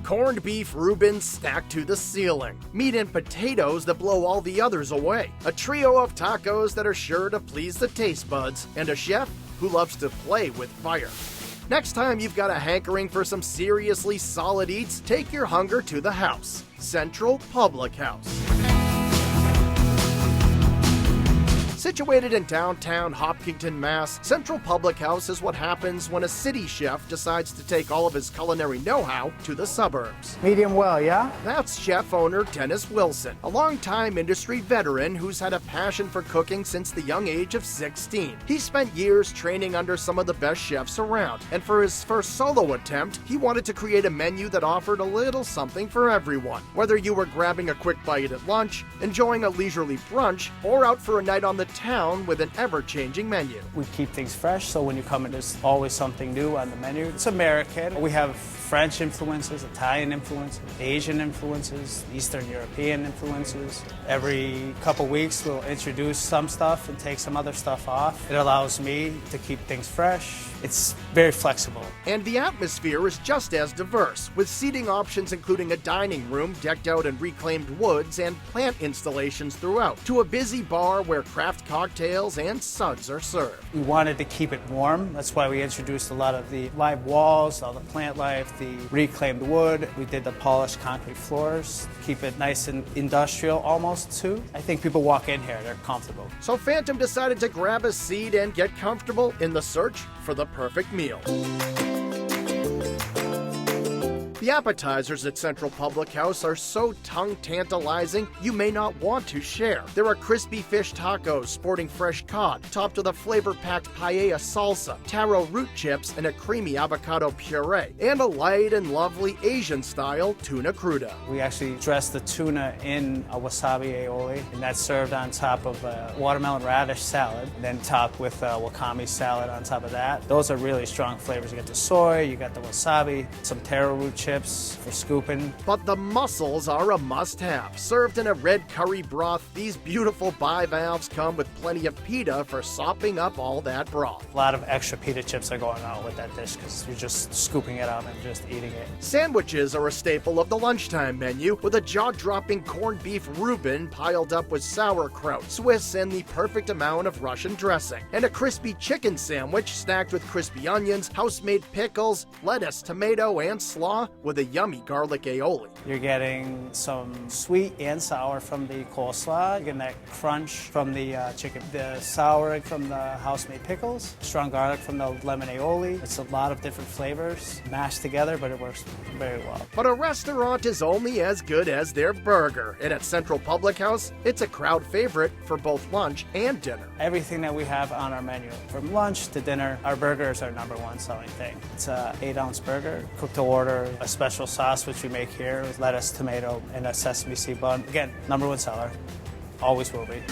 corned beef Reubens stacked to the ceiling, meat and potatoes that blow all the others away, a trio of tacos that are sure to please the taste buds, and a chef who loves to play with fire. Next time you've got a hankering for some seriously solid eats, take your hunger to the house. Central Public House. Situated in downtown Hopkinton, Mass., Central Public House is what happens when a city chef decides to take all of his culinary know-how to the suburbs. Medium well, yeah? That's chef-owner Dennis Wilson, a longtime industry veteran who's had a passion for cooking since the young age of 16. He spent years training under some of the best chefs around, and for his first solo attempt, he wanted to create a menu that offered a little something for everyone. Whether you were grabbing a quick bite at lunch, enjoying a leisurely brunch, or out for a night on the town with an ever-changing menu. We keep things fresh, so when you come in, there's always something new on the menu. It's American. We have French influences, Italian influences, Asian influences, Eastern European influences. Every couple weeks, we'll introduce some stuff and take some other stuff off. It allows me to keep things fresh. It's very flexible. And the atmosphere is just as diverse, with seating options including a dining room decked out in reclaimed woods and plant installations throughout, to a busy bar where craft cocktails and suds are served. We wanted to keep it warm. That's why we introduced a lot of the live walls, all the plant life, the reclaimed wood. We did the polished concrete floors, keep it nice and industrial almost too. I think people walk in here, they're comfortable. So Phantom decided to grab a seat and get comfortable in the search for the perfect meal. The appetizers at Central Public House are so tongue-tantalizing you may not want to share. There are crispy fish tacos sporting fresh cod, topped with a flavor-packed paella salsa, taro root chips, and a creamy avocado puree, and a light and lovely Asian-style tuna cruda. We actually dress the tuna in a wasabi aioli, and that's served on top of a watermelon radish salad, and then topped with a wakame salad on top of that. Those are really strong flavors. You got the soy, you got the wasabi, some taro root chips for scooping. But the mussels are a must-have. Served in a red curry broth, these beautiful bivalves come with plenty of pita for sopping up all that broth. A lot of extra pita chips are going on with that dish because you're just scooping it up and just eating it. Sandwiches are a staple of the lunchtime menu, with a jaw-dropping corned beef Reuben piled up with sauerkraut, Swiss, and the perfect amount of Russian dressing, and a crispy chicken sandwich stacked with crispy onions, house-made pickles, lettuce, tomato, and slaw, with a yummy garlic aioli. You're getting some sweet and sour from the coleslaw. You're getting that crunch from the chicken, the sour from the house-made pickles, strong garlic from the lemon aioli. It's a lot of different flavors mashed together, but it works very well. But a restaurant is only as good as their burger, and at Central Public House, it's a crowd favorite for both lunch and dinner. Everything that we have on our menu, from lunch to dinner, our burger is our #1 selling thing. It's an 8-ounce burger, cooked to order, a special sauce which we make here with lettuce, tomato, and a sesame seed bun. Again, #1 seller. Always will be.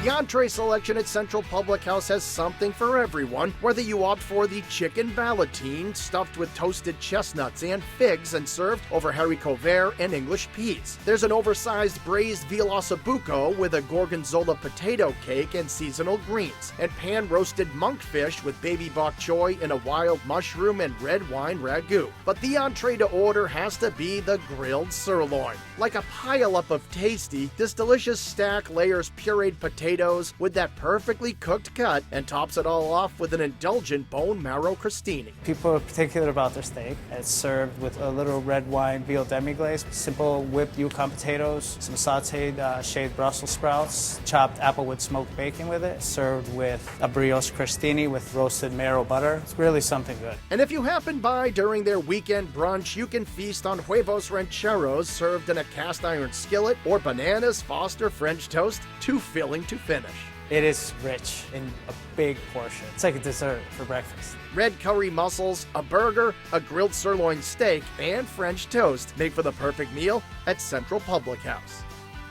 The entree selection at Central Public House has something for everyone, whether you opt for the chicken ballotine stuffed with toasted chestnuts and figs and served over haricot vert and English peas. There's an oversized braised veal ossobuco with a gorgonzola potato cake and seasonal greens, and pan-roasted monkfish with baby bok choy and a wild mushroom and red wine ragu. But the entree to order has to be the grilled sirloin. Like a pile-up of tasty, this delicious stack layers pureed potatoes with that perfectly cooked cut and tops it all off with an indulgent bone marrow crostini. People are particular about their steak. It's served with a little red wine veal demi-glaze, simple whipped Yukon potatoes, some sauteed shaved Brussels sprouts, chopped applewood smoked bacon with it, served with a brioche crostini with roasted marrow butter. It's really something good. And if you happen by during their weekend brunch, you can feast on huevos rancheros served in a cast iron skillet, or bananas Foster French toast, too filling to finish. It is rich in a big portion. It's like a dessert for breakfast. Red curry mussels, a burger, a grilled sirloin steak, and French toast make for the perfect meal at Central Public House.